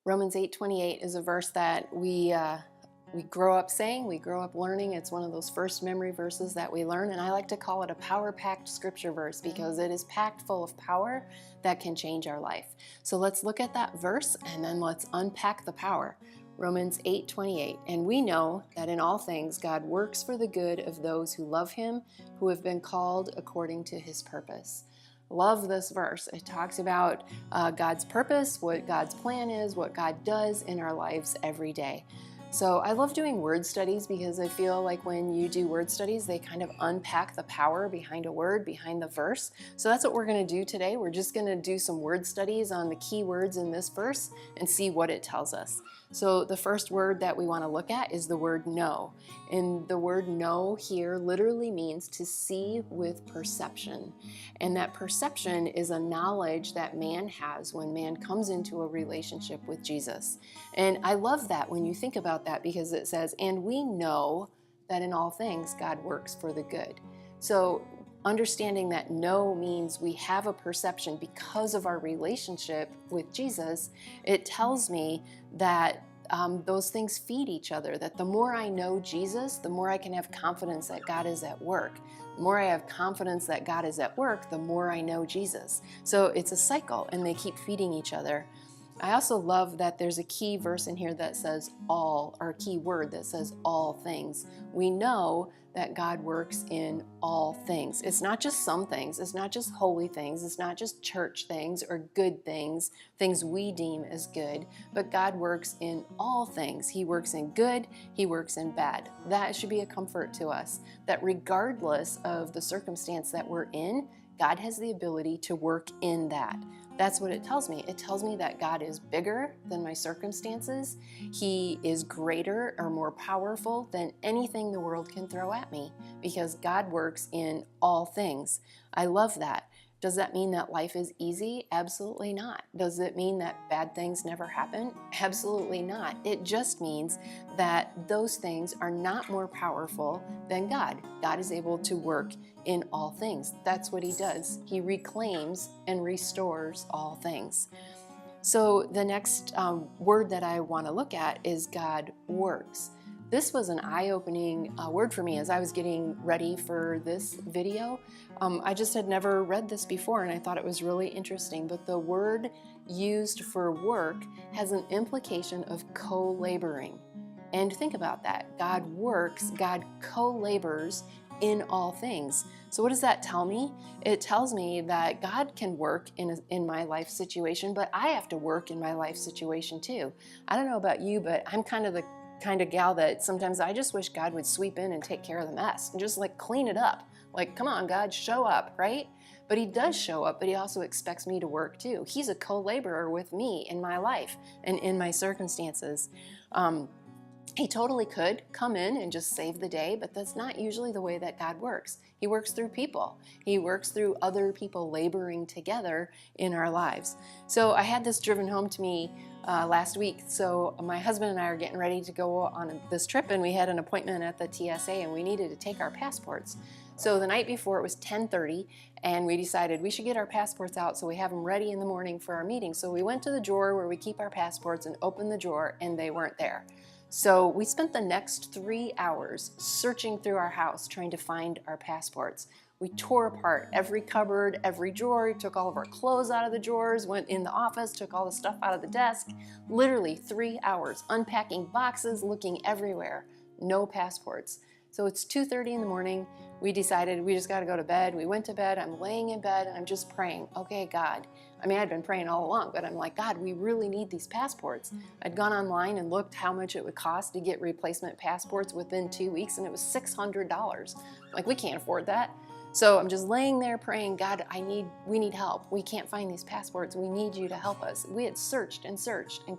Romans 8:28 is a verse that we grow up saying, we grow up learning. It's one of those first memory verses that we learn, and I like to call it a power-packed scripture verse because it is packed full of power that can change our life. So let's look at that verse and then let's unpack the power. Romans 8:28, and we know that in all things God works for the good of those who love Him, who have been called according to His purpose. Love this verse. It talks about God's purpose, what God's plan is, what God does in our lives every day. So I love doing word studies because I feel like when you do word studies, they kind of unpack the power behind a word, behind the verse. So that's what we're going to do today. We're just going to do some word studies on the key words in this verse and see what it tells us. So the first word that we want to look at is the word know. And the word know here literally means to see with perception. And that perception is a knowledge that man has when man comes into a relationship with Jesus. And I love that when you think about that because it says, and we know that in all things God works for the good. So understanding that know means we have a perception because of our relationship with Jesus, it tells me that those things feed each other, that the more I know Jesus, the more I can have confidence that God is at work. The more I have confidence that God is at work, the more I know Jesus. So it's a cycle and they keep feeding each other. I also love that there's a key verse in here that says all, or a key word that says all things. We know that God works in all things. It's not just some things. It's not just holy things. It's not just church things or good things, things we deem as good, but God works in all things. He works in good. He works in bad. That should be a comfort to us, that regardless of the circumstance that we're in, God has the ability to work in that. That's what it tells me. It tells me that God is bigger than my circumstances. He is greater or more powerful than anything the world can throw at me because God works in all things. I love that. Does that mean that life is easy? Absolutely not. Does it mean that bad things never happen? Absolutely not. It just means that those things are not more powerful than God. God is able to work in all things. That's what He does. He reclaims and restores all things. So the next word that I want to look at is God works. This was an eye-opening word for me as I was getting ready for this video. I just had never read this before and I thought it was really interesting, but the word used for work has an implication of co-laboring. And think about that. God works, God co-labors in all things. So what does that tell me? It tells me that God can work in my life situation, but I have to work in my life situation too. I don't know about you, but I'm kind of gal that sometimes I just wish God would sweep in and take care of the mess and just like clean it up. Like, come on, God, show up, right? But He does show up, but He also expects me to work too. He's a co-laborer with me in my life and in my circumstances. He totally could come in and just save the day, but that's not usually the way that God works. He works through people. He works through other people laboring together in our lives. So I had this driven home to me last week. So my husband and I are getting ready to go on this trip, and we had an appointment at the TSA, and we needed to take our passports. So the night before, it was 10:30, and we decided we should get our passports out so we have them ready in the morning for our meeting. So we went to the drawer where we keep our passports and opened the drawer, and they weren't there. So we spent the next 3 hours searching through our house trying to find our passports. We tore apart every cupboard, every drawer, took all of our clothes out of the drawers, went in the office, took all the stuff out of the desk. Literally 3 hours unpacking boxes, looking everywhere. No passports. So it's 2:30 in the morning. We decided we just got to go to bed. We went to bed. I'm laying in bed and I'm just praying, okay, God. I mean, I'd been praying all along, but I'm like, God, we really need these passports. I'd gone online and looked how much it would cost to get replacement passports within 2 weeks, and it was $600. Like, we can't afford that. So I'm just laying there praying, God, we need help. We can't find these passports. We need you to help us. We had searched and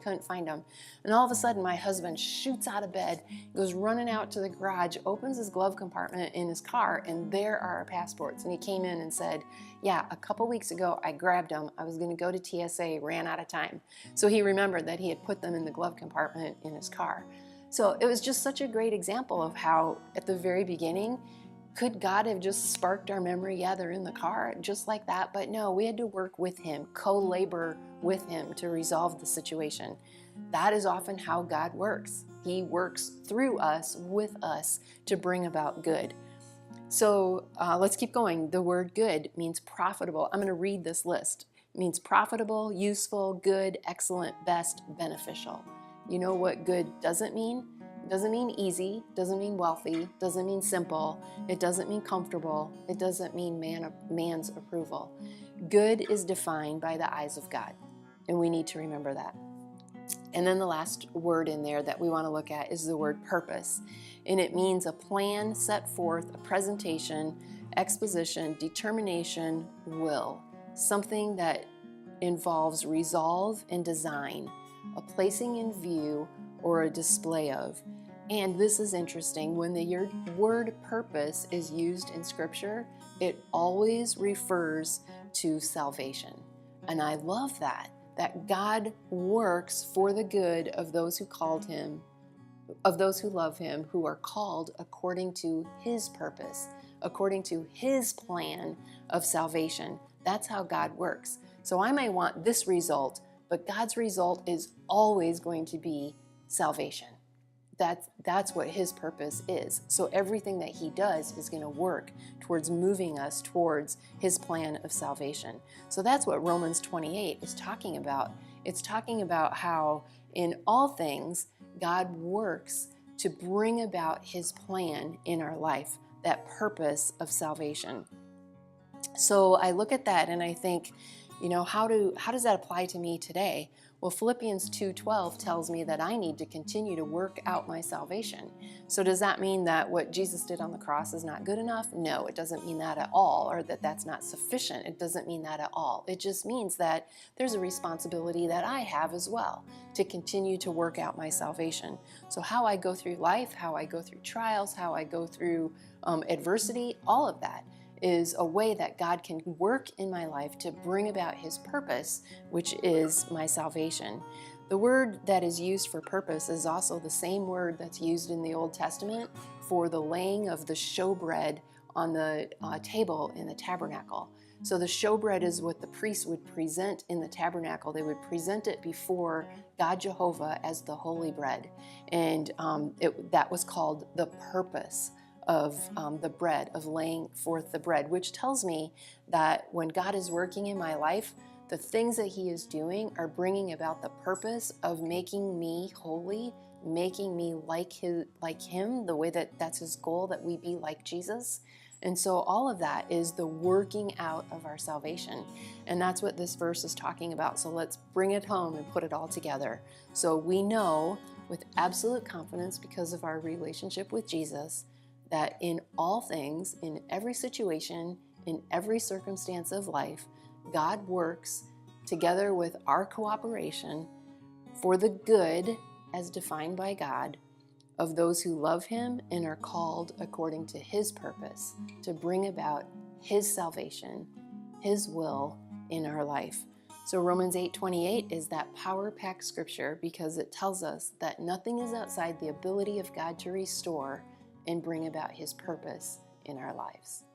couldn't find them. And all of a sudden, my husband shoots out of bed, goes running out to the garage, opens his glove compartment in his car, and there are our passports. And he came in and said, yeah, a couple weeks ago, I grabbed them. I was going to go to TSA, ran out of time. So he remembered that he had put them in the glove compartment in his car. So it was just such a great example of how, at the very beginning, Could God have just sparked our memory? Yeah, they're in the car, just like that. But no, we had to work with Him, co-labor with Him to resolve the situation. That is often how God works. He works through us, with us, to bring about good. So let's keep going. The word good means profitable. I'm going to read this list. It means profitable, useful, good, excellent, best, beneficial. You know what good doesn't mean? It doesn't mean easy, doesn't mean wealthy, doesn't mean simple, it doesn't mean comfortable, it doesn't mean man's approval. Good is defined by the eyes of God, and we need to remember that. And then the last word in there that we want to look at is the word purpose. And it means a plan set forth, a presentation, exposition, determination, will. Something that involves resolve and design, a placing in view or a display of. And this is interesting. When the word purpose is used in Scripture, it always refers to salvation. And I love that God works for the good of those who called Him, of those who love Him, who are called according to His purpose, according to His plan of salvation. That's how God works. So I may want this result, but God's result is always going to be salvation. That's what His purpose is. So everything that He does is going to work towards moving us towards His plan of salvation. So that's what Romans 28 is talking about. It's talking about how in all things God works to bring about His plan in our life, that purpose of salvation. So I look at that and I think, how does that apply to me today? Well, Philippians 2:12 tells me that I need to continue to work out my salvation. So does that mean that what Jesus did on the cross is not good enough? No, it doesn't mean that at all, or that that's not sufficient. It doesn't mean that at all. It just means that there's a responsibility that I have as well to continue to work out my salvation. So how I go through life, how I go through trials, how I go through adversity, all of that is a way that God can work in my life to bring about His purpose, which is my salvation. The word that is used for purpose is also the same word that's used in the Old Testament for the laying of the showbread on the table in the tabernacle. So the showbread is what the priests would present in the tabernacle. They would present it before God Jehovah as the holy bread. And that was called the purpose of the bread, of laying forth the bread, which tells me that when God is working in my life, the things that He is doing are bringing about the purpose of making me holy, making me like Him, the way that's His goal, that we be like Jesus. And so all of that is the working out of our salvation. And that's what this verse is talking about. So let's bring it home and put it all together. So we know with absolute confidence, because of our relationship with Jesus, that in all things, in every situation, in every circumstance of life, God works together with our cooperation for the good, as defined by God, of those who love Him and are called according to His purpose to bring about His salvation, His will in our life. So Romans 8:28 is that power-packed scripture because it tells us that nothing is outside the ability of God to restore and bring about His purpose in our lives.